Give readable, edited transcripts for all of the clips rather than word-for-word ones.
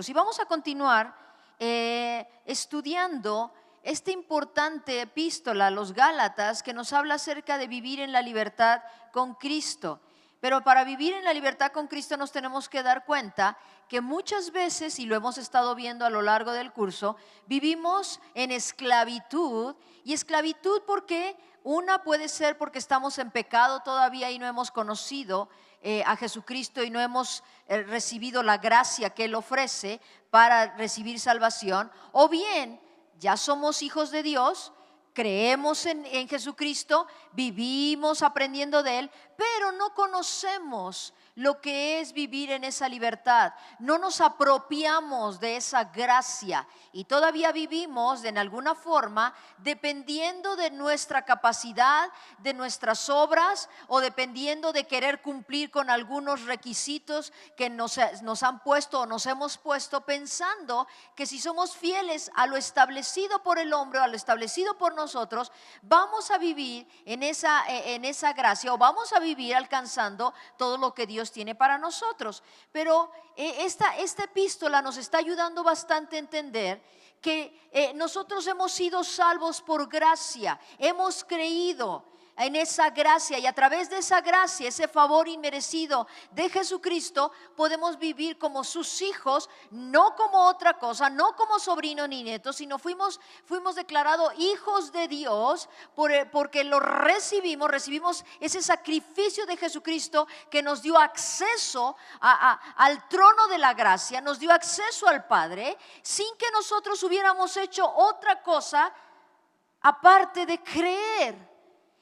Y vamos a continuar estudiando esta importante epístola a los Gálatas que nos habla acerca de vivir en la libertad con Cristo. Pero para vivir en la libertad con Cristo nos tenemos que dar cuenta que muchas veces, y lo hemos estado viendo a lo largo del curso, vivimos en esclavitud. Y esclavitud porque una puede ser porque estamos en pecado todavía y no hemos conocido a Jesucristo y no hemos recibido la gracia que Él ofrece para recibir salvación, o bien ya somos hijos de Dios, creemos en Jesucristo, vivimos aprendiendo de Él, pero no conocemos lo que es vivir en esa libertad, no nos apropiamos de esa gracia y todavía vivimos en alguna forma dependiendo de nuestra capacidad, de nuestras obras o dependiendo de querer cumplir con algunos requisitos que nos han puesto o nos hemos puesto, pensando que si somos fieles a lo establecido por el hombre o a lo establecido por nosotros, vamos a vivir en esa gracia o vamos a vivir alcanzando todo lo que Dios tiene para nosotros. Pero esta epístola nos está ayudando bastante a entender que nosotros hemos sido salvos por gracia, hemos creído en esa gracia y a través de esa gracia, ese favor inmerecido de Jesucristo, podemos vivir como sus hijos, no como otra cosa, no como sobrinos ni nietos, sino fuimos declarados hijos de Dios porque lo recibimos ese sacrificio de Jesucristo que nos dio acceso al trono de la gracia, nos dio acceso al Padre, sin que nosotros hubiéramos hecho otra cosa aparte de creer.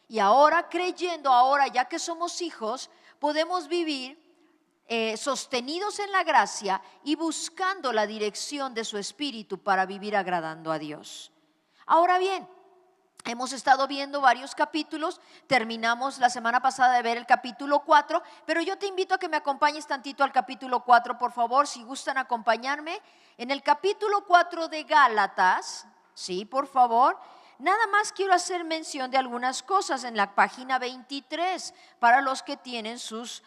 Y ahora creyendo, ahora ya que somos hijos, podemos vivir sostenidos en la gracia y buscando la dirección de su Espíritu para vivir agradando a Dios. Ahora bien, hemos estado viendo varios capítulos, terminamos la semana pasada de ver el capítulo 4, pero yo te invito a que me acompañes tantito al capítulo 4, por favor, si gustan acompañarme. En el capítulo 4 de Gálatas, sí, por favor. Nada más quiero hacer mención de algunas cosas en la página 23 para los que tienen sus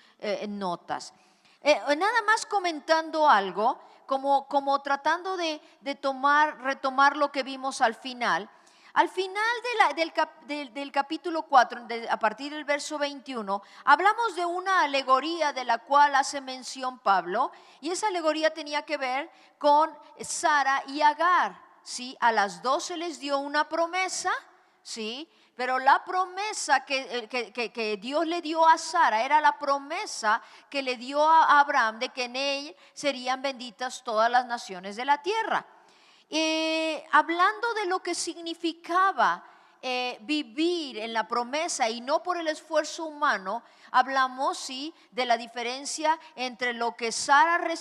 notas. Nada más comentando algo, como tratando de retomar lo que vimos al final. Al final del capítulo 4, a partir del verso 21, hablamos de una alegoría de la cual hace mención Pablo, y esa alegoría tenía que ver con Sara y Agar. ¿Sí? A las dos se les dio una promesa, ¿sí? Pero la promesa que Dios le dio a Sara era la promesa que le dio a Abraham de que en él serían benditas todas las naciones de la tierra. Hablando de lo que significaba vivir en la promesa y no por el esfuerzo humano, hablamos sí de la diferencia entre lo que Sara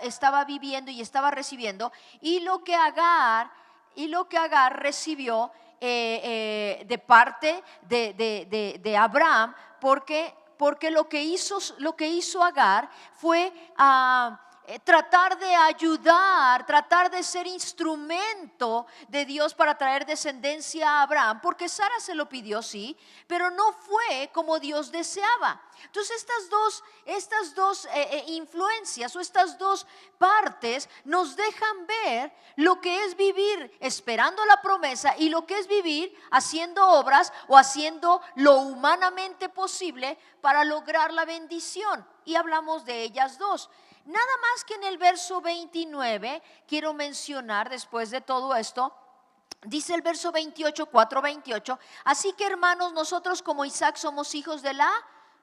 estaba viviendo y estaba recibiendo y lo que Agar recibió de parte de Abraham, porque lo que hizo Agar fue tratar de ayudar, tratar de ser instrumento de Dios para traer descendencia a Abraham, porque Sara se lo pidió, sí, pero no fue como Dios deseaba. Entonces estas dos influencias o estas dos partes nos dejan ver lo que es vivir esperando la promesa y lo que es vivir haciendo obras o haciendo lo humanamente posible para lograr la bendición, y hablamos de ellas dos. Nada más que en el verso 29 quiero mencionar, después de todo esto, dice el verso 28, 4:28, así que hermanos, nosotros como Isaac somos hijos de la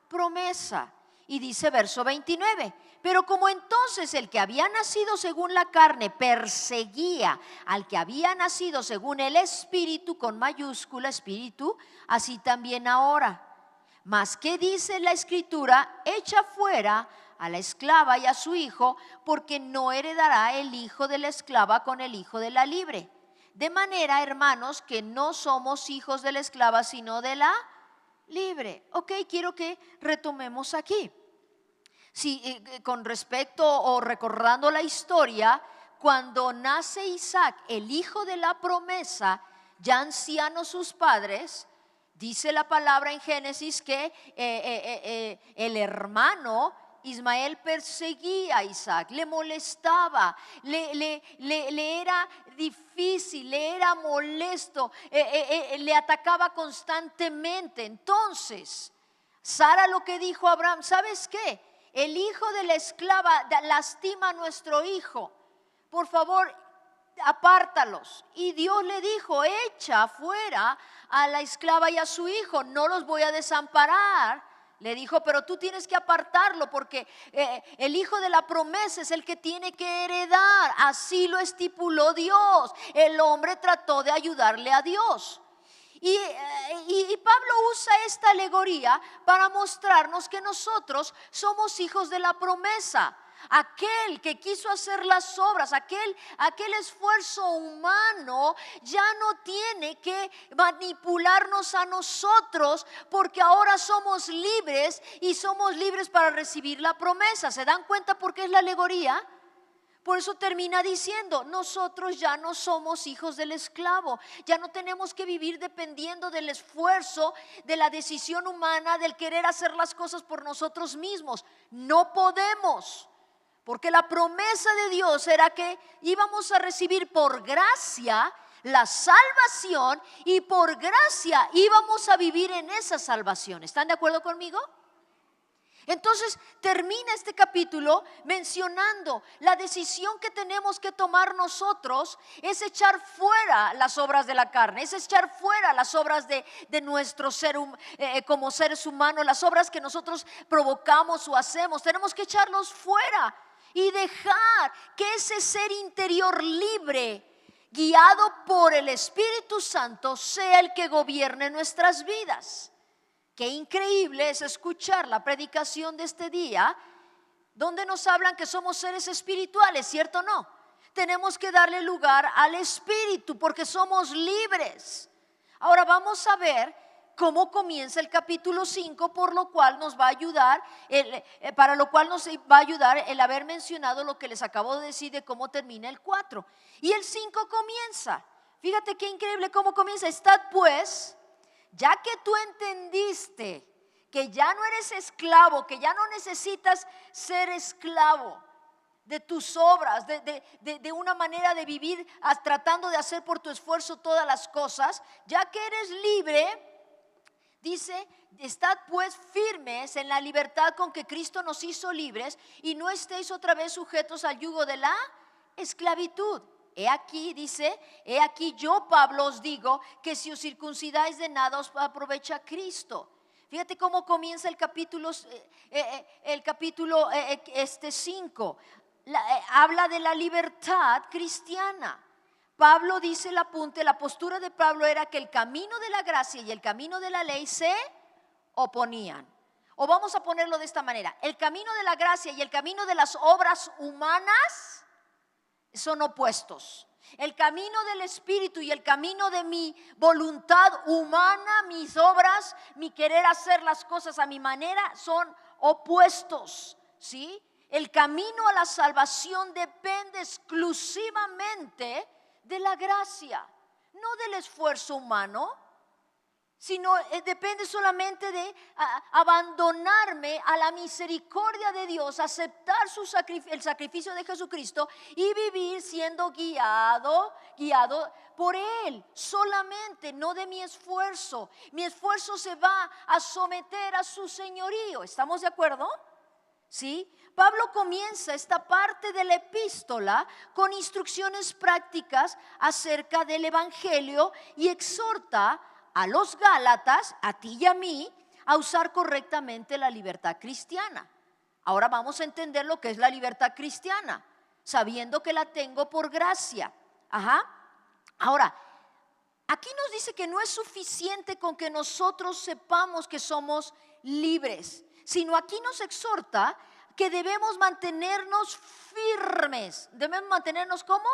promesa. Y dice verso 29, pero como entonces el que había nacido según la carne perseguía al que había nacido según el Espíritu, con mayúscula Espíritu, así también ahora. Mas ¿qué dice la Escritura? Echa fuera a la esclava y a su hijo, porque no heredará el hijo de la esclava con el hijo de la libre. De manera, hermanos, que no somos hijos de la esclava, sino de la libre. Ok, quiero que retomemos aquí. Sí, con respecto o recordando la historia, cuando nace Isaac, el hijo de la promesa, ya ancianos sus padres, dice la palabra en Génesis que el hermano Ismael perseguía a Isaac, le molestaba, le era difícil, le era molesto, le atacaba constantemente. Entonces, Sara lo que dijo a Abraham, ¿sabes qué? El hijo de la esclava lastima a nuestro hijo, por favor, apártalos. Y Dios le dijo, echa fuera a la esclava y a su hijo, no los voy a desamparar. Le dijo, pero tú tienes que apartarlo porque el hijo de la promesa es el que tiene que heredar. Así lo estipuló Dios. El hombre trató de ayudarle a Dios. Y Pablo usa esta alegoría para mostrarnos que nosotros somos hijos de la promesa. Aquel que quiso hacer las obras, aquel esfuerzo humano ya no tiene que manipularnos a nosotros, porque ahora somos libres y somos libres para recibir la promesa. ¿Se dan cuenta por qué es la alegoría? Por eso termina diciendo, nosotros ya no somos hijos del esclavo, ya no tenemos que vivir dependiendo del esfuerzo, de la decisión humana, del querer hacer las cosas por nosotros mismos. No podemos. Porque la promesa de Dios era que íbamos a recibir por gracia la salvación y por gracia íbamos a vivir en esa salvación. ¿Están de acuerdo conmigo? Entonces termina este capítulo mencionando la decisión que tenemos que tomar nosotros es echar fuera las obras de la carne, es echar fuera las obras de nuestro ser como seres humanos, las obras que nosotros provocamos o hacemos. Tenemos que echarlos fuera y dejar que ese ser interior libre, guiado por el Espíritu Santo, sea el que gobierne nuestras vidas. Qué increíble es escuchar la predicación de este día, donde nos hablan que somos seres espirituales, ¿cierto o no? Tenemos que darle lugar al Espíritu porque somos libres. Ahora vamos a ver cómo comienza el capítulo 5, por lo cual nos va a ayudar, para lo cual nos va a ayudar el haber mencionado lo que les acabo de decir de cómo termina el 4. Y el 5 comienza, fíjate qué increíble cómo comienza. Estad pues, ya que tú entendiste que ya no eres esclavo, que ya no necesitas ser esclavo de tus obras, de una manera de vivir tratando de hacer por tu esfuerzo todas las cosas, ya que eres libre. Dice, estad pues firmes en la libertad con que Cristo nos hizo libres y no estéis otra vez sujetos al yugo de la esclavitud. He aquí, dice, he aquí yo, Pablo, os digo que si os circuncidáis de nada os aprovecha Cristo. Fíjate cómo comienza el capítulo 5. Habla de la libertad cristiana. Pablo dice el apunte, la postura de Pablo era que el camino de la gracia y el camino de la ley se oponían. O vamos a ponerlo de esta manera, el camino de la gracia y el camino de las obras humanas son opuestos. El camino del Espíritu y el camino de mi voluntad humana, mis obras, mi querer hacer las cosas a mi manera son opuestos, ¿sí? El camino a la salvación depende exclusivamente de la gracia, no del esfuerzo humano, sino depende solamente de abandonarme a la misericordia de Dios, aceptar el sacrificio de Jesucristo y vivir siendo guiado por Él, solamente, no de mi esfuerzo. Mi esfuerzo se va a someter a su señorío. ¿Estamos de acuerdo? ¿Sí? Pablo comienza esta parte de la epístola con instrucciones prácticas acerca del evangelio y exhorta a los Gálatas, a ti y a mí, a usar correctamente la libertad cristiana. Ahora vamos a entender lo que es la libertad cristiana, sabiendo que la tengo por gracia. Ahora, aquí nos dice que no es suficiente con que nosotros sepamos que somos libres, sino aquí nos exhorta que debemos mantenernos firmes. ¿Debemos mantenernos cómo?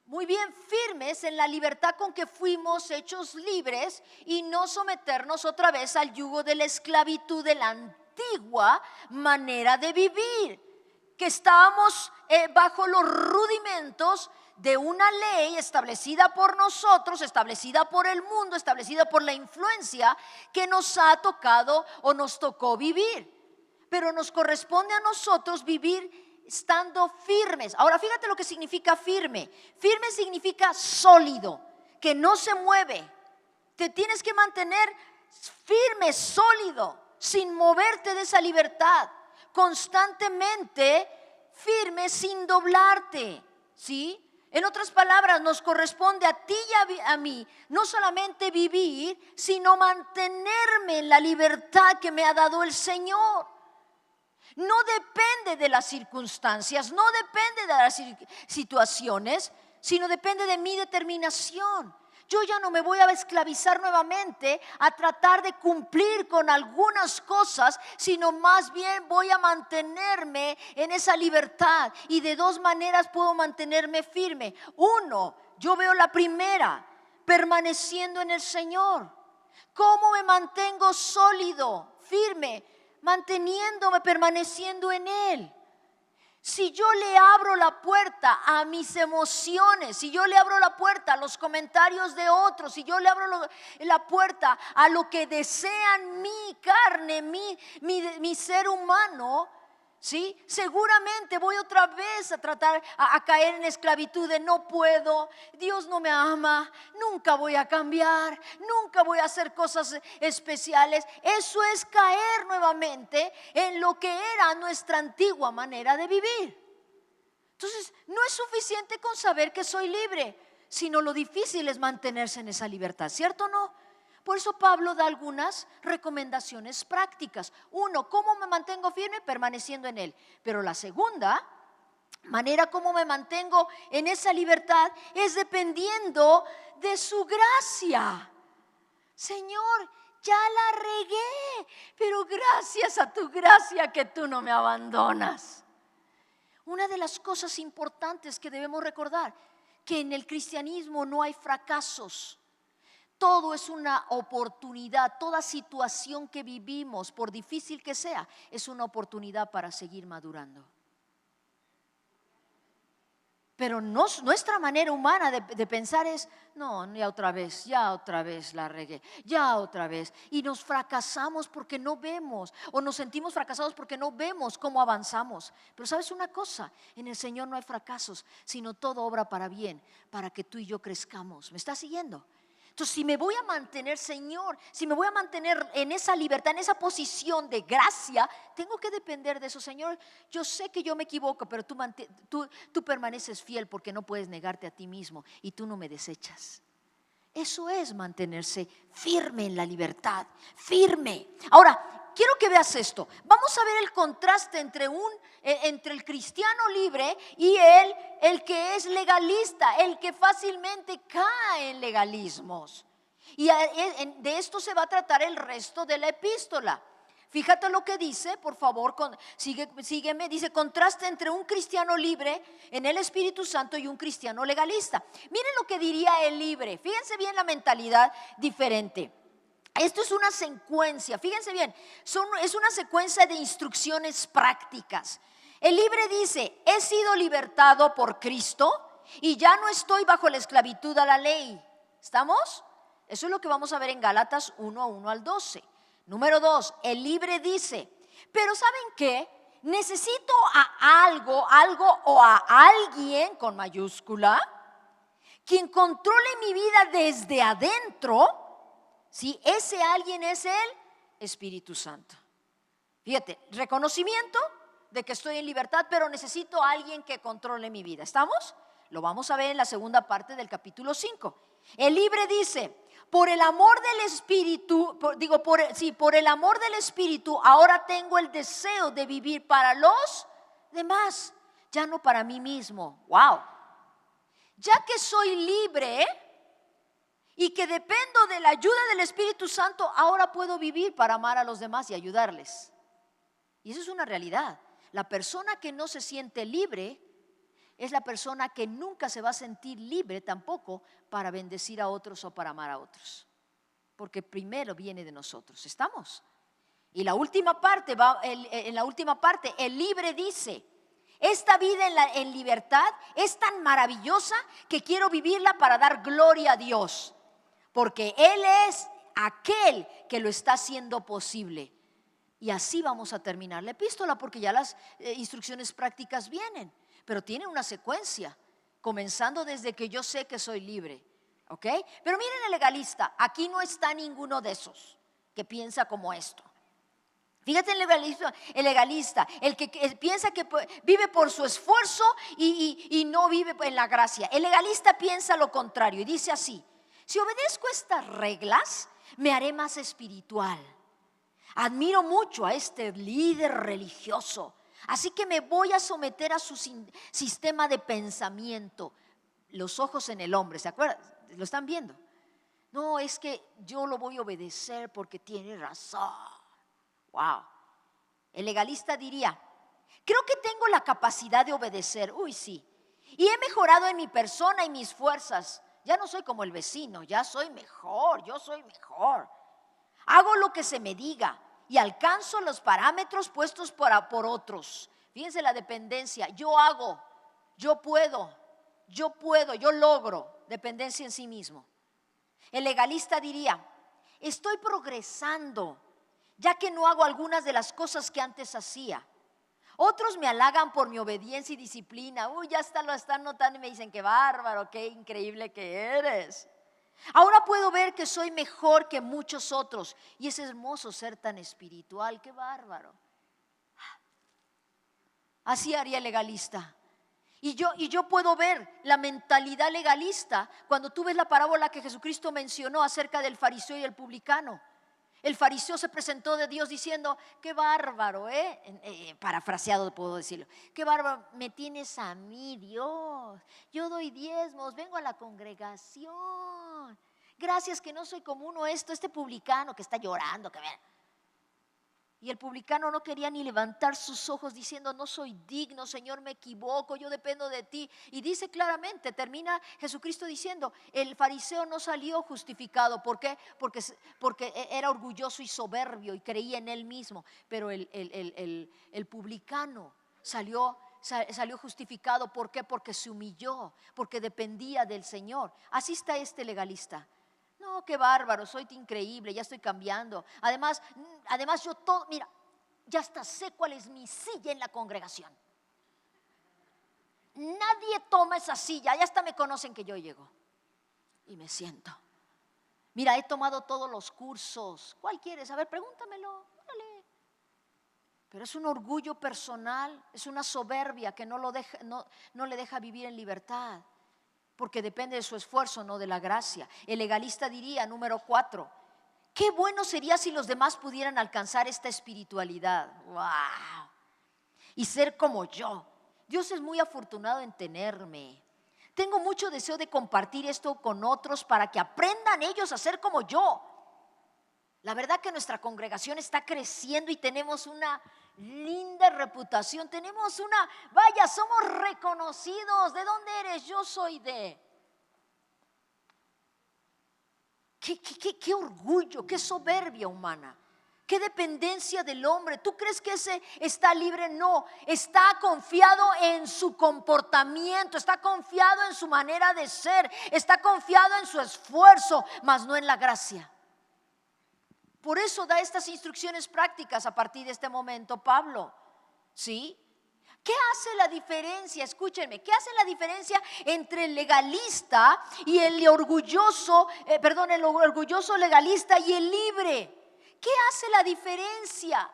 muy bien firmes en la libertad con que fuimos hechos libres y no someternos otra vez al yugo de la esclavitud de la antigua manera de vivir, que estábamos bajo los rudimentos de una ley establecida por nosotros, establecida por el mundo, establecida por la influencia que nos ha tocado o nos tocó vivir. Pero nos corresponde a nosotros vivir estando firmes. Ahora fíjate lo que significa firme. Firme significa sólido, que no se mueve. Te tienes que mantener firme, sólido, sin moverte de esa libertad. Constantemente firme, sin doblarte. ¿Sí? En otras palabras, nos corresponde a ti y a mí no solamente vivir, sino mantenerme en la libertad que me ha dado el Señor. No depende de las circunstancias, no depende de las situaciones, sino depende de mi determinación. Yo ya no me voy a esclavizar nuevamente a tratar de cumplir con algunas cosas, sino más bien voy a mantenerme en esa libertad. Y de dos maneras puedo mantenerme firme. Uno, yo veo la primera, permaneciendo en el Señor. ¿Cómo me mantengo sólido, firme? Manteniéndome, permaneciendo en Él. Si yo le abro la puerta a mis emociones, si yo le abro la puerta a los comentarios de otros, si yo le abro la puerta a lo que desean mi carne, mi ser humano, ¿sí? Seguramente voy otra vez a tratar a caer en esclavitud de no puedo, Dios no me ama, nunca voy a cambiar, nunca voy a hacer cosas especiales. Eso es caer nuevamente en lo que era nuestra antigua manera de vivir. Entonces no es suficiente con saber que soy libre, sino lo difícil es mantenerse en esa libertad, ¿cierto o no? Por eso Pablo da algunas recomendaciones prácticas. Uno, ¿cómo me mantengo firme? Permaneciendo en Él. Pero la segunda manera como me mantengo en esa libertad es dependiendo de su gracia. Señor, ya la regué, pero gracias a tu gracia que tú no me abandonas. Una de las cosas importantes que debemos recordar, que en el cristianismo no hay fracasos. Todo es una oportunidad, toda situación que vivimos, por difícil que sea, es una oportunidad para seguir madurando. Pero nuestra manera humana de pensar es, no, ya otra vez la regué, ya otra vez. Y nos fracasamos porque no vemos, o nos sentimos fracasados porque no vemos cómo avanzamos. Pero ¿sabes una cosa? En el Señor no hay fracasos, sino todo obra para bien, para que tú y yo crezcamos. ¿Me estás siguiendo? Entonces, si me voy a mantener, Señor, si me voy a mantener en esa libertad, en esa posición de gracia, tengo que depender de eso. Señor, yo sé que yo me equivoco, pero tú permaneces fiel porque no puedes negarte a ti mismo y tú no me desechas. Eso es mantenerse firme en la libertad, firme. Ahora, quiero que veas esto. Vamos a ver el contraste entre el cristiano libre y el que es legalista, el que fácilmente cae en legalismos. Y de esto se va a tratar el resto de la epístola. Fíjate lo que dice, por favor, sígueme. Dice, contraste entre un cristiano libre en el Espíritu Santo y un cristiano legalista. Miren lo que diría el libre. Fíjense bien la mentalidad diferente. Esto es una secuencia, fíjense bien, es una secuencia de instrucciones prácticas. El libre dice, he sido libertado por Cristo y ya no estoy bajo la esclavitud a la ley. ¿Estamos? Eso es lo que vamos a ver en Gálatas 1:1 al 12. Número 2, el libre dice, pero ¿saben qué? Necesito a algo o a alguien con mayúscula, quien controle mi vida desde adentro. Si ese alguien es el Espíritu Santo. Fíjate, reconocimiento de que estoy en libertad, pero necesito a alguien que controle mi vida. ¿Estamos? Lo vamos a ver en la segunda parte del capítulo 5. El libre dice, por el amor del Espíritu, por el amor del Espíritu, ahora tengo el deseo de vivir para los demás, ya no para mí mismo. Wow. Ya que soy libre y que dependo de la ayuda del Espíritu Santo, ahora puedo vivir para amar a los demás y ayudarles. Y eso es una realidad. La persona que no se siente libre es la persona que nunca se va a sentir libre tampoco para bendecir a otros o para amar a otros. Porque primero viene de nosotros. ¿Estamos? Y la última parte, en la última parte, el libre dice: esta vida en libertad es tan maravillosa que quiero vivirla para dar gloria a Dios. Porque Él es aquel que lo está haciendo posible. Y así vamos a terminar la epístola, porque ya las instrucciones prácticas vienen. Pero tiene una secuencia, comenzando desde que yo sé que soy libre. ¿Ok? Pero miren el legalista, aquí no está ninguno de esos que piensa como esto. Fíjate el legalista, el que piensa que vive por su esfuerzo y no vive en la gracia. El legalista piensa lo contrario y dice así: si obedezco estas reglas, me haré más espiritual. Admiro mucho a este líder religioso, así que me voy a someter a su sistema de pensamiento. Los ojos en el hombre, ¿se acuerdan? ¿Lo están viendo? No, es que yo lo voy a obedecer porque tiene razón. Wow. El legalista diría: creo que tengo la capacidad de obedecer. Uy, sí. Y he mejorado en mi persona y mis fuerzas. Ya no soy como el vecino, ya soy mejor, yo soy mejor. Hago lo que se me diga y alcanzo los parámetros puestos por otros. Fíjense la dependencia. Yo hago, yo puedo, yo logro. Dependencia en sí mismo. El legalista diría: estoy progresando, ya que no hago algunas de las cosas que antes hacía. Otros me halagan por mi obediencia y disciplina. Uy, ya lo están notando y me dicen: qué bárbaro, qué increíble que eres. Ahora puedo ver que soy mejor que muchos otros. Y es hermoso ser tan espiritual, qué bárbaro. Así haría el legalista. Y yo puedo ver la mentalidad legalista cuando tú ves la parábola que Jesucristo mencionó acerca del fariseo y el publicano. El fariseo se presentó de Dios diciendo: qué bárbaro, parafraseado puedo decirlo, qué bárbaro me tienes a mí, Dios. Yo doy diezmos, vengo a la congregación. Gracias que no soy como este publicano que está llorando, que vean. Y el publicano no quería ni levantar sus ojos diciendo: no soy digno, Señor, me equivoco, yo dependo de ti. Y dice claramente, termina Jesucristo diciendo: el fariseo no salió justificado. ¿Por qué? Porque era orgulloso y soberbio y creía en él mismo. Pero el publicano salió justificado. ¿Por qué? Porque se humilló, porque dependía del Señor. Así está este legalista. No, qué bárbaro, soy increíble, ya estoy cambiando. Además yo mira, ya hasta sé cuál es mi silla en la congregación. Nadie toma esa silla, ya hasta me conocen que yo llego y me siento. Mira, he tomado todos los cursos. ¿Cuál quieres? A ver, pregúntamelo. Órale. Pero es un orgullo personal, es una soberbia que no le deja vivir en libertad. Porque depende de su esfuerzo, no de la gracia. El legalista diría, número 4, qué bueno sería si los demás pudieran alcanzar esta espiritualidad. ¡Wow! Y ser como yo. Dios es muy afortunado en tenerme. Tengo mucho deseo de compartir esto con otros para que aprendan ellos a ser como yo. La verdad que nuestra congregación está creciendo y tenemos una linda reputación. Somos reconocidos. ¿De dónde eres? Yo soy de. Qué orgullo, qué soberbia humana, qué dependencia del hombre. ¿Tú crees que ese está libre? No, está confiado en su comportamiento, está confiado en su manera de ser, está confiado en su esfuerzo, mas no en la gracia. Por eso da estas instrucciones prácticas a partir de este momento Pablo. ¿Sí? ¿Qué hace la diferencia? Escúchenme, ¿qué hace la diferencia entre el legalista y el orgulloso legalista y el libre? ¿Qué hace la diferencia?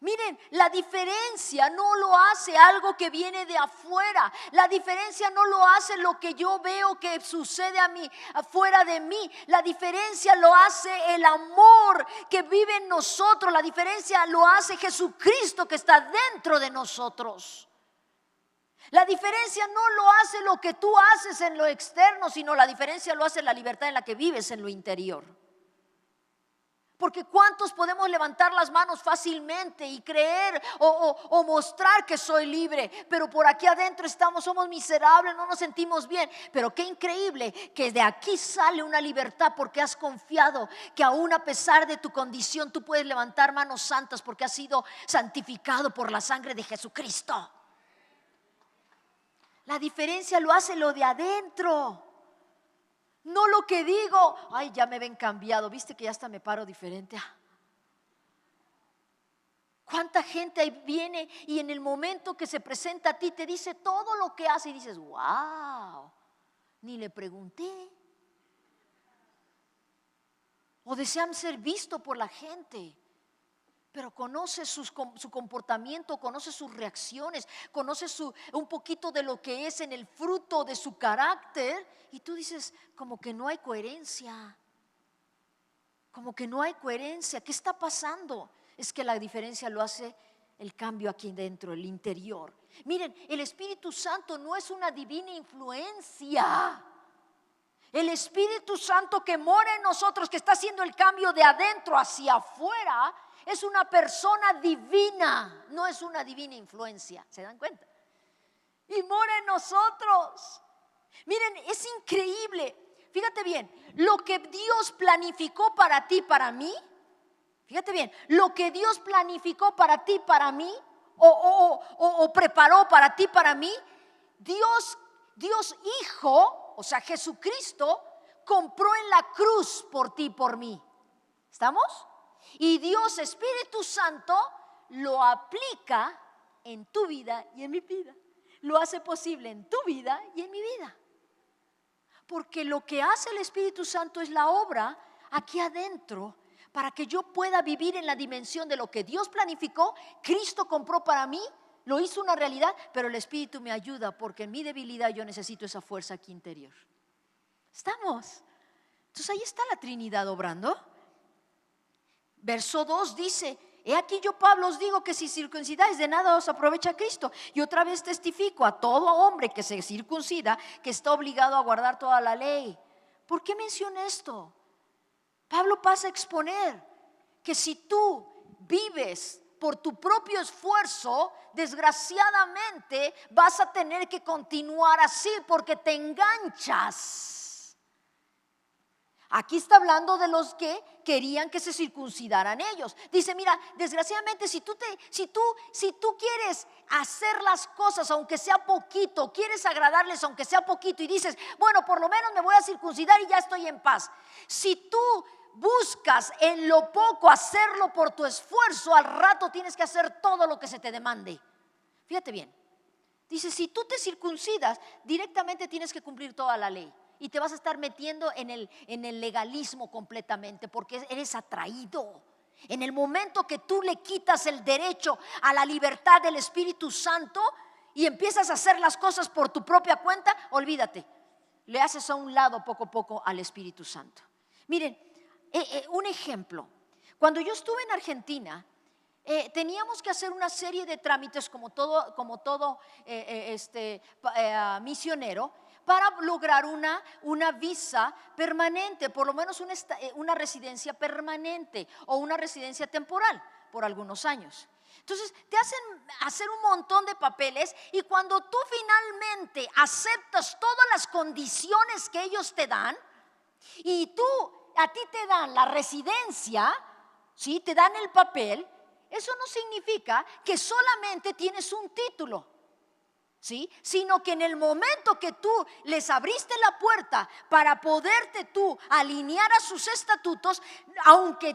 Miren, la diferencia no lo hace algo que viene de afuera. La diferencia no lo hace lo que yo veo que sucede a mí, afuera de mí. La diferencia lo hace el amor que vive en nosotros. La diferencia lo hace Jesucristo que está dentro de nosotros. La diferencia no lo hace lo que tú haces en lo externo, sino la diferencia lo hace la libertad en la que vives en lo interior. Porque ¿cuántos podemos levantar las manos fácilmente y creer o mostrar que soy libre? Pero por aquí adentro somos miserables, no nos sentimos bien. Pero qué increíble que de aquí sale una libertad porque has confiado que aún a pesar de tu condición tú puedes levantar manos santas porque has sido santificado por la sangre de Jesucristo. La diferencia lo hace lo de adentro. No lo que digo, ay, ya me ven cambiado, viste que ya hasta me paro diferente. ¿Cuánta gente ahí viene y en el momento que se presenta a ti te dice todo lo que hace y dices, wow, ni le pregunté? O desean ser visto por la gente, pero conoce su comportamiento, conoce sus reacciones, conoce un poquito de lo que es en el fruto de su carácter. Y tú dices, como que no hay coherencia. Como que no hay coherencia. ¿Qué está pasando? Es que la diferencia lo hace el cambio aquí dentro, el interior. Miren, el Espíritu Santo no es una divina influencia. El Espíritu Santo que mora en nosotros, que está haciendo el cambio de adentro hacia afuera, es una persona divina, no es una divina influencia. ¿Se dan cuenta? Y mora en nosotros. Miren, es increíble. Fíjate bien, lo que Dios planificó para ti, para mí. Fíjate bien, lo que Dios planificó para ti, para mí, o preparó para ti, para mí, Dios Hijo, o sea, Jesucristo, compró en la cruz por ti, por mí. ¿Estamos? Y Dios Espíritu Santo lo aplica en tu vida y en mi vida. Lo hace posible en tu vida y en mi vida. Porque lo que hace el Espíritu Santo es la obra aquí adentro para que yo pueda vivir en la dimensión de lo que Dios planificó. Cristo compró para mí, lo hizo una realidad, pero el Espíritu me ayuda porque en mi debilidad yo necesito esa fuerza aquí interior. ¿Estamos? Entonces ahí está la Trinidad obrando. Verso 2 dice: he aquí yo, Pablo, os digo que si circuncidáis de nada os aprovecha Cristo. Y otra vez testifico a todo hombre que se circuncida que está obligado a guardar toda la ley. ¿Por qué menciona esto? Pablo pasa a exponer que si tú vives por tu propio esfuerzo, desgraciadamente vas a tener que continuar así porque te enganchas. Aquí está hablando de los que querían que se circuncidaran ellos. Dice, mira, desgraciadamente si tú quieres hacer las cosas aunque sea poquito, quieres agradarles aunque sea poquito y dices, bueno, por lo menos me voy a circuncidar y ya estoy en paz. Si tú buscas en lo poco hacerlo por tu esfuerzo, al rato tienes que hacer todo lo que se te demande. Fíjate bien. Dice, si tú te circuncidas, directamente tienes que cumplir toda la ley. Y te vas a estar metiendo en el legalismo completamente porque eres atraído. En el momento que tú le quitas el derecho a la libertad del Espíritu Santo y empiezas a hacer las cosas por tu propia cuenta, olvídate, le haces a un lado poco a poco al Espíritu Santo. Miren, un ejemplo. Cuando yo estuve en Argentina, teníamos que hacer una serie de trámites como todo misionero, para lograr una visa permanente, por lo menos una residencia permanente o una residencia temporal por algunos años. Entonces te hacen hacer un montón de papeles y cuando tú finalmente aceptas todas las condiciones que ellos te dan y a ti te dan la residencia, ¿sí? Te dan el papel, eso no significa que solamente tienes un título. ¿Sí? Sino que en el momento que tú les abriste la puerta para poderte tú alinear a sus estatutos, aunque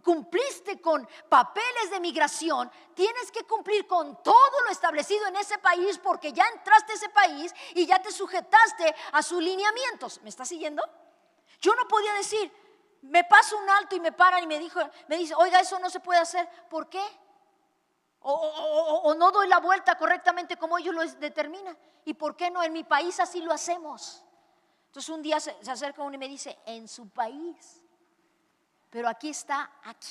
cumpliste con papeles de migración, tienes que cumplir con todo lo establecido en ese país porque ya entraste a ese país y ya te sujetaste a sus lineamientos. ¿Me estás siguiendo? Yo no podía decir, me paso un alto y me paran y me dice, oiga, eso no se puede hacer. ¿Por qué? O no doy la vuelta correctamente como ellos lo determinan. ¿Y por qué no? En mi país así lo hacemos. Entonces un día se acerca uno y me dice, en su país, pero aquí está, aquí.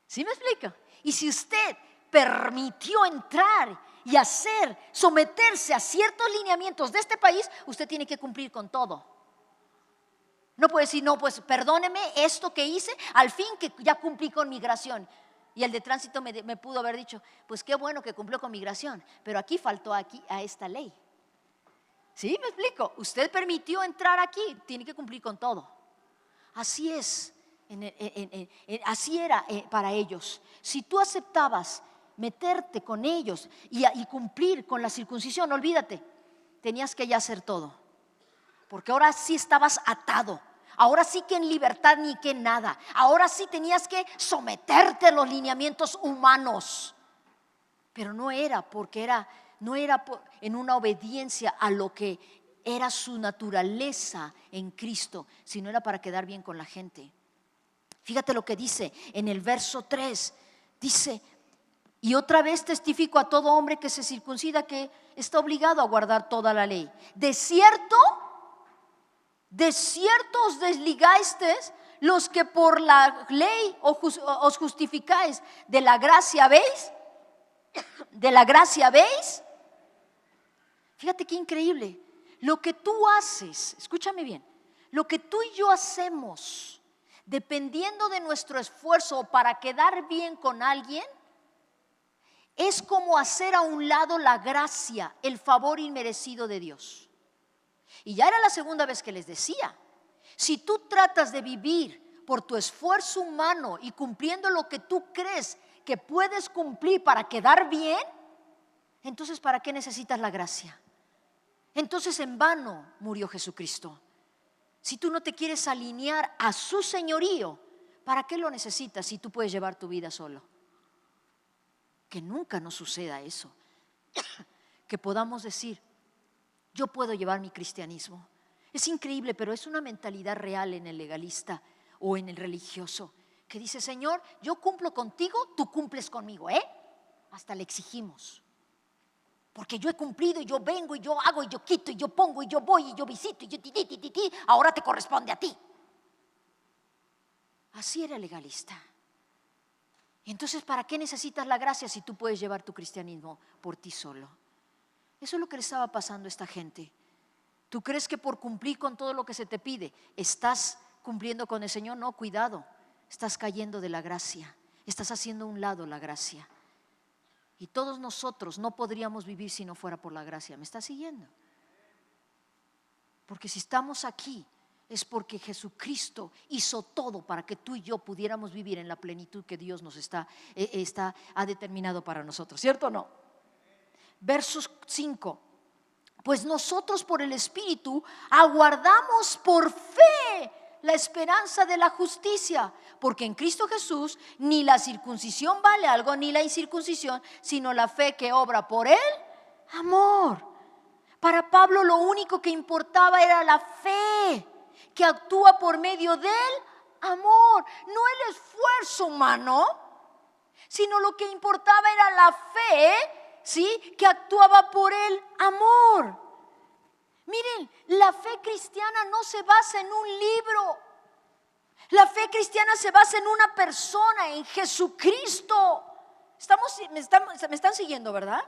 ¿Sí me explico? Y si usted permitió entrar y someterse a ciertos lineamientos de este país, usted tiene que cumplir con todo. No puede decir, no, pues perdóneme esto que hice, al fin que ya cumplí con migración. Y el de tránsito me pudo haber dicho, pues qué bueno que cumplió con migración, pero aquí faltó a esta ley. ¿Sí? ¿Me explico? Usted permitió entrar aquí, tiene que cumplir con todo. Así es, así era para ellos. Si tú aceptabas meterte con ellos y cumplir con la circuncisión, olvídate, tenías que ya hacer todo. Porque ahora sí estabas atado. Ahora sí que en libertad ni que nada. Ahora sí tenías que someterte a los lineamientos humanos. Pero no era porque no era en una obediencia a lo que era su naturaleza en Cristo, sino era para quedar bien con la gente. Fíjate lo que dice en el verso 3. Dice, y otra vez testifico a todo hombre que se circuncida que está obligado a guardar toda la ley. De cierto os desligasteis los que por la ley os justificáis. ¿De la gracia veis? ¿De la gracia veis? Fíjate qué increíble. Lo que tú haces, escúchame bien, lo que tú y yo hacemos, dependiendo de nuestro esfuerzo para quedar bien con alguien, es como hacer a un lado la gracia, el favor inmerecido de Dios. Y ya era la segunda vez que les decía, si tú tratas de vivir por tu esfuerzo humano y cumpliendo lo que tú crees que puedes cumplir para quedar bien, entonces ¿para qué necesitas la gracia? Entonces en vano murió Jesucristo. Si tú no te quieres alinear a su señorío, ¿para qué lo necesitas si tú puedes llevar tu vida solo? Que nunca nos suceda eso. Que podamos decir, yo puedo llevar mi cristianismo. Es increíble, pero es una mentalidad real en el legalista o en el religioso, que dice, Señor, yo cumplo contigo, tú cumples conmigo, hasta le exigimos. Porque yo he cumplido y yo vengo y yo hago y yo quito y yo pongo y yo voy y yo visito y yo ahora te corresponde a ti. Así era el legalista. Entonces, ¿para qué necesitas la gracia si tú puedes llevar tu cristianismo por ti solo? Eso es lo que le estaba pasando a esta gente. ¿Tú crees que por cumplir con todo lo que se te pide estás cumpliendo con el Señor? No, cuidado, estás cayendo de la gracia, estás haciendo a un lado la gracia. Y todos nosotros no podríamos vivir si no fuera por la gracia. ¿Me está siguiendo? Porque si estamos aquí es porque Jesucristo hizo todo para que tú y yo pudiéramos vivir en la plenitud que Dios nos ha determinado para nosotros. ¿Cierto o no? Versos 5. Pues nosotros por el Espíritu aguardamos por fe la esperanza de la justicia, porque en Cristo Jesús ni la circuncisión vale algo, ni la incircuncisión, sino la fe que obra por el amor. Para Pablo lo único que importaba era la fe que actúa por medio del amor, no el esfuerzo humano, sino lo que importaba era la fe, ¿sí?, que actuaba por el amor. Miren, la fe cristiana no se basa en un libro. La fe cristiana se basa en una persona, en Jesucristo. Me están siguiendo, ¿verdad?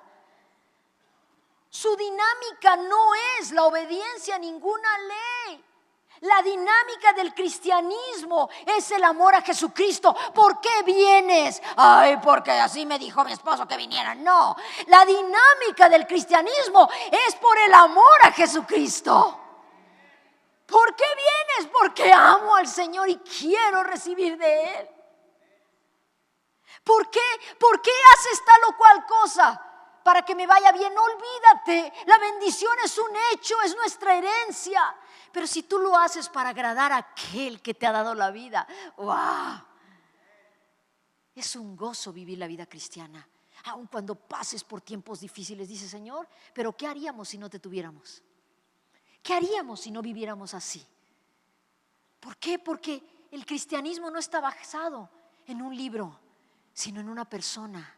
Su dinámica no es la obediencia a ninguna ley. La dinámica del cristianismo es el amor a Jesucristo. ¿Por qué vienes? Ay, porque así me dijo mi esposo que viniera. No, la dinámica del cristianismo es por el amor a Jesucristo. ¿Por qué vienes? Porque amo al Señor y quiero recibir de Él. ¿Por qué haces tal o cual cosa? Para que me vaya bien. No, olvídate, la bendición es un hecho, es nuestra herencia. Pero si tú lo haces para agradar a aquel que te ha dado la vida, ¡wow! Es un gozo vivir la vida cristiana. Aun cuando pases por tiempos difíciles, dice Señor, pero ¿qué haríamos si no te tuviéramos? ¿Qué haríamos si no viviéramos así? ¿Por qué? Porque el cristianismo no está basado en un libro, sino en una persona.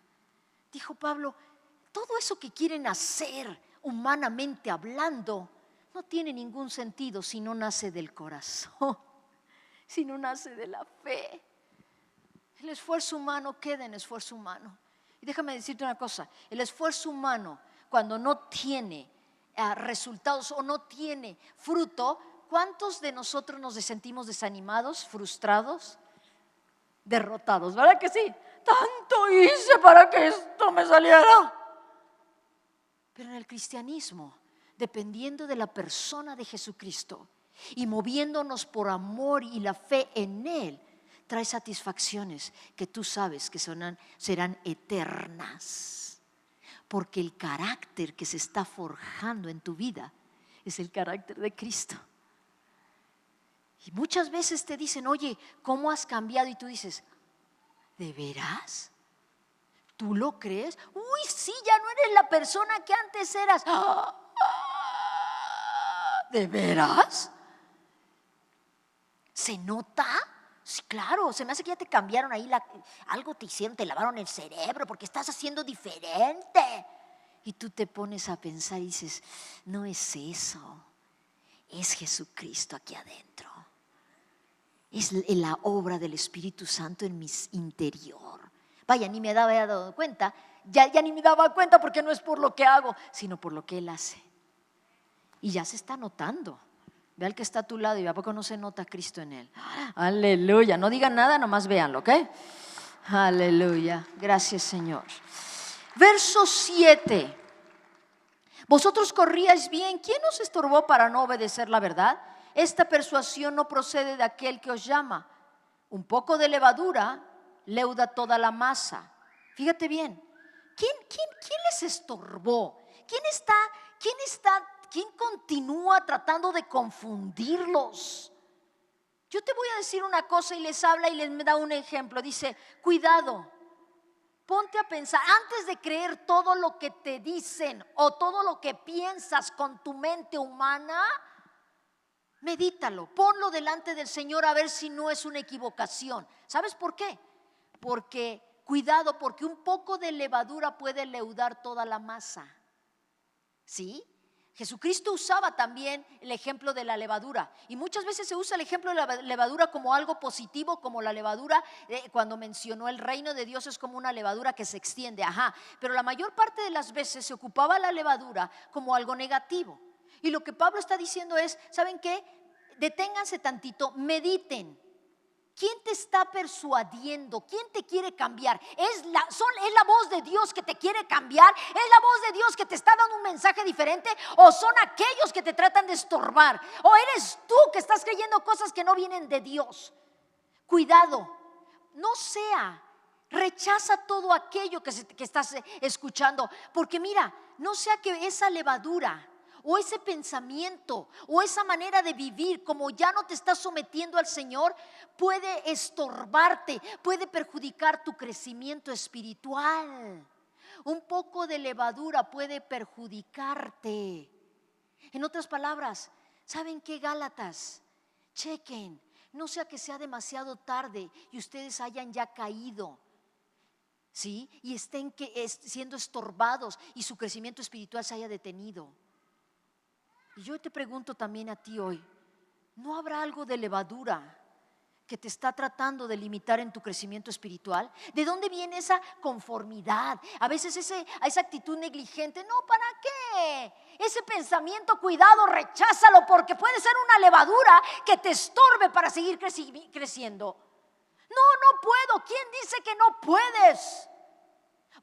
Dijo Pablo, todo eso que quieren hacer humanamente hablando no tiene ningún sentido si no nace del corazón, si no nace de la fe. El esfuerzo humano queda en esfuerzo humano. Y déjame decirte una cosa, el esfuerzo humano cuando no tiene resultados o no tiene fruto, ¿cuántos de nosotros nos sentimos desanimados, frustrados, derrotados? ¿Verdad que sí? Tanto hice para que esto me saliera. Pero en el cristianismo, dependiendo de la persona de Jesucristo y moviéndonos por amor y la fe en Él, trae satisfacciones que tú sabes que serán eternas. Porque el carácter que se está forjando en tu vida es el carácter de Cristo. Y muchas veces te dicen, oye, ¿cómo has cambiado? Y tú dices, ¿de veras? ¿Tú lo crees? Uy, sí, ya no eres la persona que antes eras. ¿De veras? ¿Se nota? Sí, claro, se me hace que ya te cambiaron ahí, algo te hicieron, te lavaron el cerebro porque estás haciendo diferente. Y tú te pones a pensar y dices, no es eso, es Jesucristo aquí adentro. Es la obra del Espíritu Santo en mi interior. Vaya, ni me había dado cuenta, ya ni me daba cuenta porque no es por lo que hago, sino por lo que Él hace. Y ya se está notando. Ve al que está a tu lado y ¿a poco no se nota Cristo en él? Aleluya, no digan nada, nomás véanlo, ¿ok? Aleluya, gracias Señor. Verso 7. Vosotros corríais bien, ¿quién os estorbó para no obedecer la verdad? Esta persuasión no procede de aquel que os llama. Un poco de levadura leuda toda la masa. Fíjate bien, ¿quién les estorbó? ¿Quién continúa tratando de confundirlos? Yo te voy a decir una cosa y les habla y les da un ejemplo. Dice, cuidado, ponte a pensar, antes de creer todo lo que te dicen o todo lo que piensas con tu mente humana, medítalo, ponlo delante del Señor a ver si no es una equivocación. ¿Sabes por qué? Porque, cuidado, porque un poco de levadura puede leudar toda la masa. ¿Sí? Jesucristo usaba también el ejemplo de la levadura y muchas veces se usa el ejemplo de la levadura como algo positivo, como la levadura cuando mencionó el reino de Dios es como una levadura que se extiende, pero la mayor parte de las veces se ocupaba la levadura como algo negativo. Y lo que Pablo está diciendo es, ¿saben qué? Deténganse tantito, mediten. ¿Quién te está persuadiendo? ¿Quién te quiere cambiar? ¿Es la voz de Dios que te quiere cambiar? ¿Es la voz de Dios que te está dando un mensaje diferente? ¿O son aquellos que te tratan de estorbar? ¿O eres tú que estás creyendo cosas que no vienen de Dios? Cuidado, rechaza todo aquello que estás escuchando. Porque mira, no sea que esa levadura o ese pensamiento o esa manera de vivir, como ya no te estás sometiendo al Señor, puede estorbarte, puede perjudicar tu crecimiento espiritual. Un poco de levadura puede perjudicarte. En otras palabras, ¿saben qué, Gálatas? Chequen, no sea que sea demasiado tarde y ustedes hayan ya caído, ¿sí? Y estén siendo estorbados y su crecimiento espiritual se haya detenido. Y yo te pregunto también a ti hoy, ¿no habrá algo de levadura que te está tratando de limitar en tu crecimiento espiritual? ¿De dónde viene esa conformidad? A veces esa actitud negligente. No, ¿para qué? Ese pensamiento, cuidado, recházalo, porque puede ser una levadura que te estorbe para seguir creciendo. No puedo. ¿Quién dice que no puedes?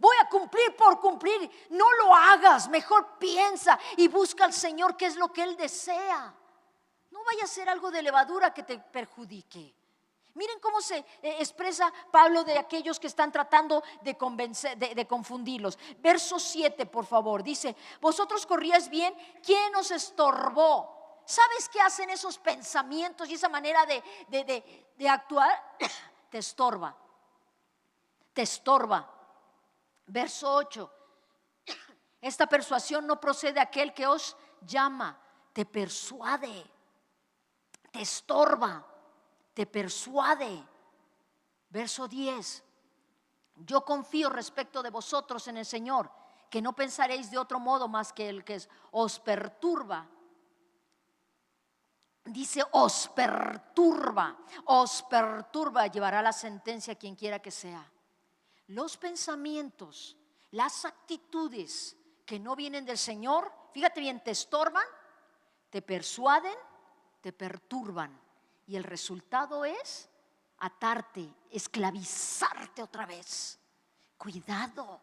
Voy a cumplir por cumplir. No lo hagas, mejor piensa y busca al Señor qué es lo que Él desea. No vaya a ser algo de levadura que te perjudique. Miren cómo se expresa Pablo de aquellos que están tratando de confundirlos. Verso 7, por favor, dice, vosotros corríais bien, ¿quién os estorbó? ¿Sabes qué hacen esos pensamientos y esa manera de actuar? Te estorba. Verso 8, esta persuasión no procede de aquel que os llama, te persuade, te estorba, te persuade. Verso 10, yo confío respecto de vosotros en el Señor, que no pensaréis de otro modo más que el que os perturba. Dice os perturba, llevará la sentencia a quien quiera que sea. Los pensamientos, las actitudes que no vienen del Señor, fíjate bien, te estorban, te persuaden te perturban y el resultado es atarte, esclavizarte otra vez. Cuidado,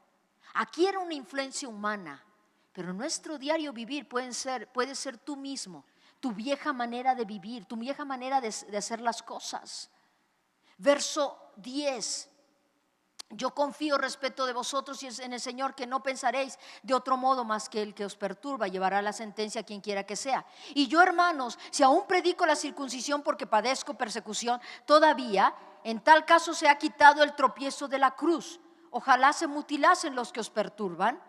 aquí era una influencia humana, pero nuestro diario vivir puede ser tú mismo, tu vieja manera de vivir, tu vieja manera de hacer las cosas. Verso 10. Yo confío respecto de vosotros y en el Señor que no pensaréis de otro modo más que el que os perturba llevará la sentencia a quien quiera que sea. Y yo, hermanos, si aún predico la circuncisión porque padezco persecución, todavía en tal caso se ha quitado el tropiezo de la cruz. Ojalá se mutilasen los que os perturban,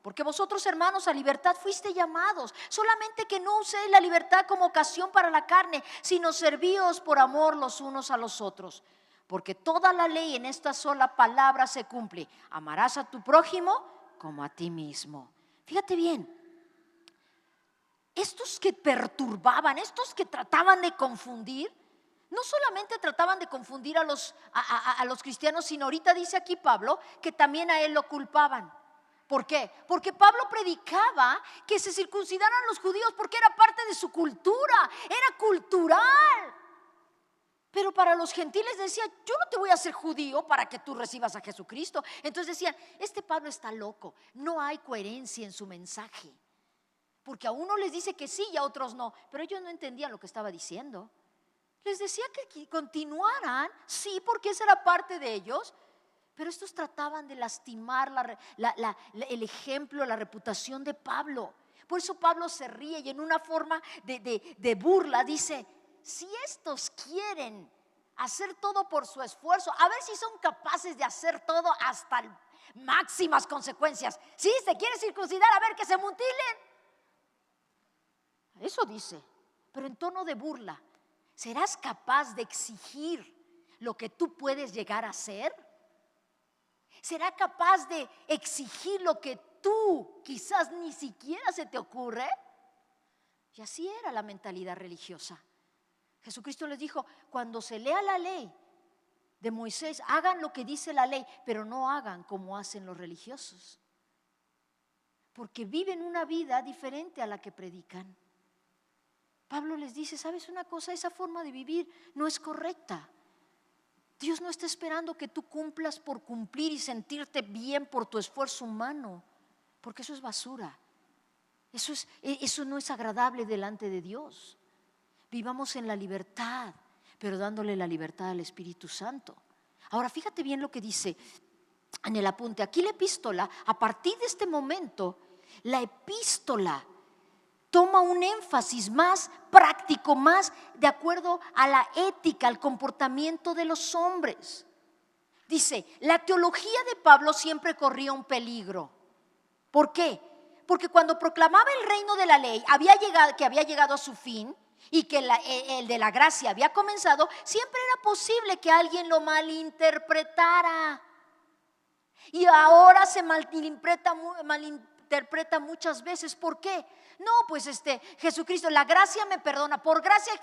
porque vosotros, hermanos, a libertad fuiste llamados, solamente que no uséis la libertad como ocasión para la carne, sino servíos por amor los unos a los otros. Porque toda la ley en esta sola palabra se cumple: amarás a tu prójimo como a ti mismo. Fíjate bien, estos que perturbaban, estos que trataban de confundir, no solamente trataban de confundir a los cristianos, sino ahorita dice aquí Pablo que también a él lo culpaban. ¿Por qué? Porque Pablo predicaba que se circuncidaran los judíos porque era parte de su cultura, era cultural. Pero para los gentiles decía: yo no te voy a hacer judío para que tú recibas a Jesucristo. Entonces decían: este Pablo está loco, no hay coherencia en su mensaje. Porque a uno les dice que sí y a otros no, pero ellos no entendían lo que estaba diciendo. Les decía que continuaran, sí, porque esa era parte de ellos, pero estos trataban de lastimar el ejemplo, la reputación de Pablo. Por eso Pablo se ríe y en una forma de burla dice: si estos quieren hacer todo por su esfuerzo, a ver si son capaces de hacer todo hasta máximas consecuencias. Si se quiere circuncidar, a ver que se mutilen. Eso dice, pero en tono de burla. ¿Serás capaz de exigir lo que tú puedes llegar a hacer? ¿Será capaz de exigir lo que tú quizás ni siquiera se te ocurre? Y así era la mentalidad religiosa. Jesucristo les dijo: cuando se lea la ley de Moisés, hagan lo que dice la ley, pero no hagan como hacen los religiosos, porque viven una vida diferente a la que predican. Pablo les dice: ¿sabes una cosa? Esa forma de vivir no es correcta. Dios no está esperando que tú cumplas por cumplir y sentirte bien por tu esfuerzo humano, porque eso es basura. Eso no es agradable delante de Dios. Vivamos en la libertad, pero dándole la libertad al Espíritu Santo. Ahora fíjate bien lo que dice en el apunte. Aquí la epístola, a partir de este momento, la epístola toma un énfasis más práctico, más de acuerdo a la ética, al comportamiento de los hombres. Dice: la teología de Pablo siempre corría un peligro. ¿Por qué? Porque cuando proclamaba el reino de la ley que había llegado a su fin y que el de la gracia había comenzado, siempre era posible que alguien lo malinterpretara. Y ahora se malinterpreta muchas veces. ¿Por qué? No, pues Jesucristo, la gracia me perdona, por gracia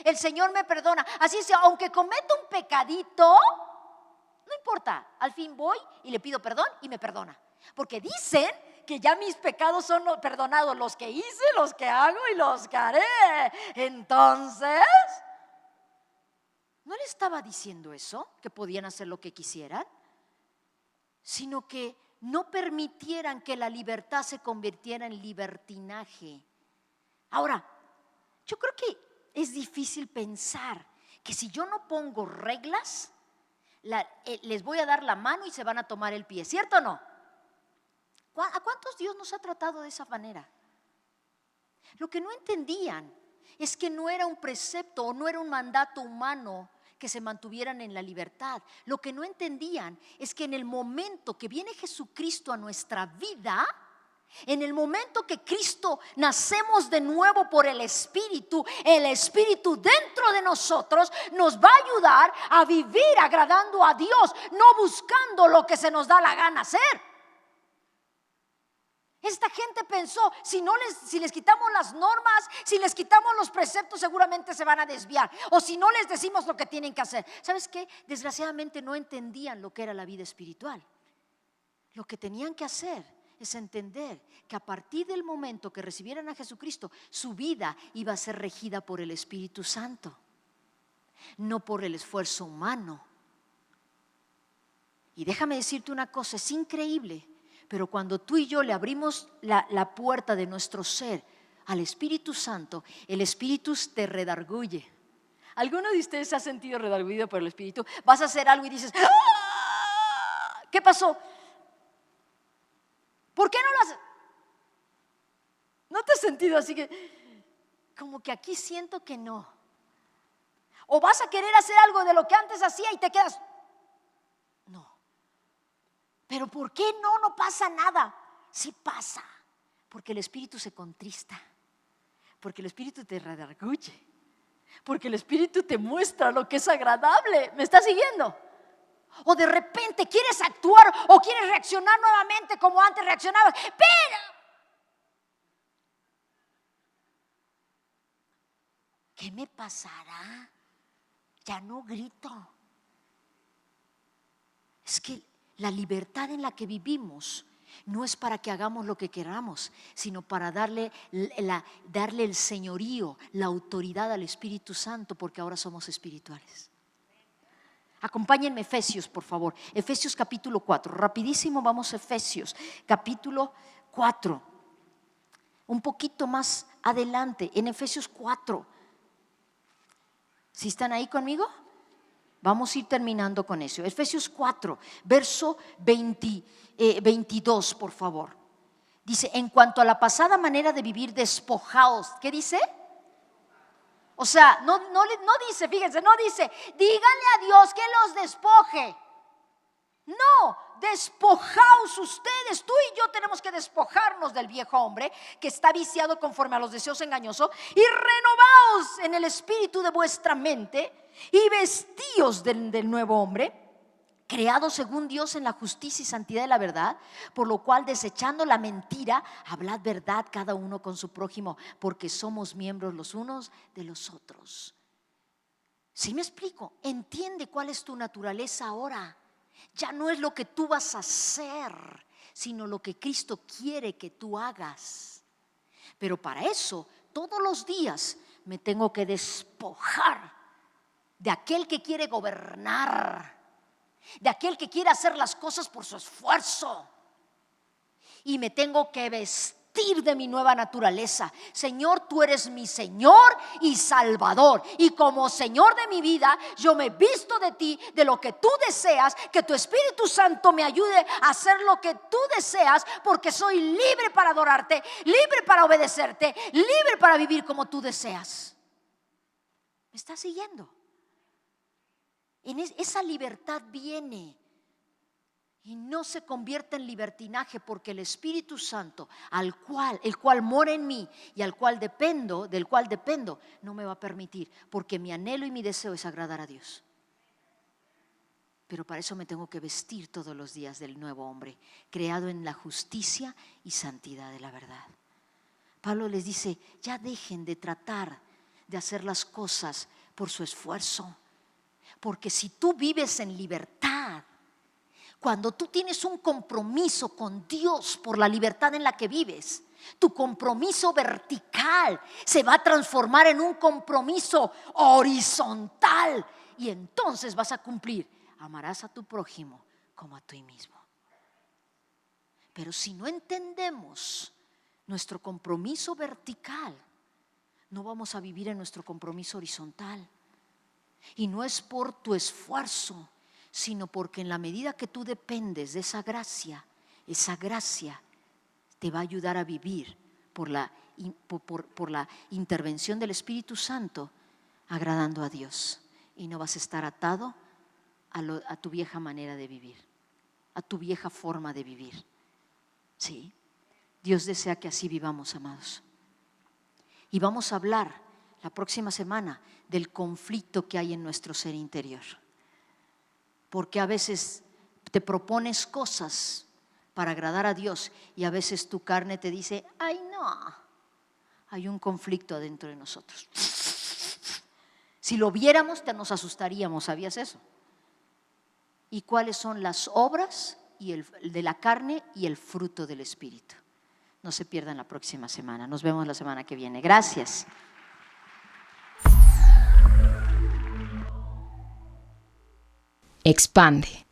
el Señor me perdona. Así sea, aunque cometa un pecadito, no importa, al fin voy y le pido perdón y me perdona. Porque dicen que ya mis pecados son perdonados, los que hice, los que hago y los que haré. Entonces, ¿no le estaba diciendo eso? Que podían hacer lo que quisieran, sino que no permitieran que la libertad se convirtiera en libertinaje. Ahora, yo creo que es difícil pensar que si yo no pongo reglas, les voy a dar la mano y se van a tomar el pie, ¿cierto o no? ¿A cuántos Dios nos ha tratado de esa manera? Lo que no entendían es que no era un precepto o no era un mandato humano que se mantuvieran en la libertad. Lo que no entendían es que en el momento que viene Jesucristo a nuestra vida, en el momento que Cristo nacemos de nuevo por el Espíritu dentro de nosotros nos va a ayudar a vivir agradando a Dios, no buscando lo que se nos da la gana hacer. Esta gente pensó: si les quitamos las normas, si les quitamos los preceptos, seguramente se van a desviar. O si no les decimos lo que tienen que hacer. ¿Sabes qué? Desgraciadamente no entendían lo que era la vida espiritual. Lo que tenían que hacer es entender que a partir del momento que recibieran a Jesucristo, su vida iba a ser regida por el Espíritu Santo, no por el esfuerzo humano. Y déjame decirte una cosa, es increíble, pero cuando tú y yo le abrimos la puerta de nuestro ser al Espíritu Santo, el Espíritu te redarguye. ¿Alguno de ustedes se ha sentido redarguido por el Espíritu? Vas a hacer algo y dices, ¡ah! ¿Qué pasó? ¿Por qué no lo haces? ¿No te has sentido así que, como que aquí siento que no? O vas a querer hacer algo de lo que antes hacía y te quedas, no. ¿Pero por qué no? No pasa nada. Sí pasa, porque el Espíritu se contrista, porque el Espíritu te redarguye, porque el Espíritu te muestra lo que es agradable. ¿Me estás siguiendo? O de repente quieres actuar o quieres reaccionar nuevamente como antes reaccionabas, pero ¿qué me pasará? Ya no grito. Es que la libertad en la que vivimos no es para que hagamos lo que queramos, sino para darle el señorío, la autoridad al Espíritu Santo, porque ahora somos espirituales. Acompáñenme Efesios, por favor. Efesios capítulo 4. Rapidísimo vamos a Efesios capítulo 4. Un poquito más adelante, en Efesios 4. ¿Sí están ahí conmigo? Vamos a ir terminando con eso. Efesios 4, verso 22, por favor. Dice, en cuanto a la pasada manera de vivir, despojaos. ¿Qué dice? O sea, no dice, fíjense, no dice, díganle a Dios que los despoje. No, despojaos ustedes. Tú y yo tenemos que despojarnos del viejo hombre que está viciado conforme a los deseos engañosos, y renovaos en el espíritu de vuestra mente y vestíos del nuevo hombre, creado según Dios en la justicia y santidad de la verdad, por lo cual, desechando la mentira, hablad verdad cada uno con su prójimo, porque somos miembros los unos de los otros. ¿Sí me explico? Entiende cuál es tu naturaleza ahora. Ya no es lo que tú vas a hacer, sino lo que Cristo quiere que tú hagas. Pero para eso, todos los días me tengo que despojar de aquel que quiere gobernar, de aquel que quiere hacer las cosas por su esfuerzo, y me tengo que vestir de mi nueva naturaleza. Señor, tú eres mi Señor y Salvador, y como Señor de mi vida yo me visto de ti, de lo que tú deseas, que tu Espíritu Santo me ayude a hacer lo que tú deseas, porque soy libre para adorarte, libre para obedecerte, libre para vivir como tú deseas. ¿Me estás siguiendo? Esa libertad viene y no se convierte en libertinaje, porque el Espíritu Santo, el cual mora en mí y del cual dependo, no me va a permitir, porque mi anhelo y mi deseo es agradar a Dios. Pero para eso me tengo que vestir todos los días del nuevo hombre, creado en la justicia y santidad de la verdad. Pablo les dice, ya dejen de tratar de hacer las cosas por su esfuerzo, porque si tú vives en libertad, cuando tú tienes un compromiso con Dios por la libertad en la que vives, tu compromiso vertical se va a transformar en un compromiso horizontal, y entonces vas a cumplir: amarás a tu prójimo como a ti mismo. Pero si no entendemos nuestro compromiso vertical, no vamos a vivir en nuestro compromiso horizontal. Y no es por tu esfuerzo, sino porque en la medida que tú dependes de esa gracia te va a ayudar a vivir por la intervención del Espíritu Santo, agradando a Dios. Y no vas a estar atado a tu vieja manera de vivir, a tu vieja forma de vivir. ¿Sí? Dios desea que así vivamos, amados. Y vamos a hablar la próxima semana del conflicto que hay en nuestro ser interior. Porque a veces te propones cosas para agradar a Dios y a veces tu carne te dice: ay, no, hay un conflicto adentro de nosotros. Si lo viéramos nos asustaríamos, ¿sabías eso? ¿Y cuáles son las obras y el de la carne y el fruto del Espíritu. No se pierdan la próxima semana. Nos vemos la semana que viene. Gracias. Expande.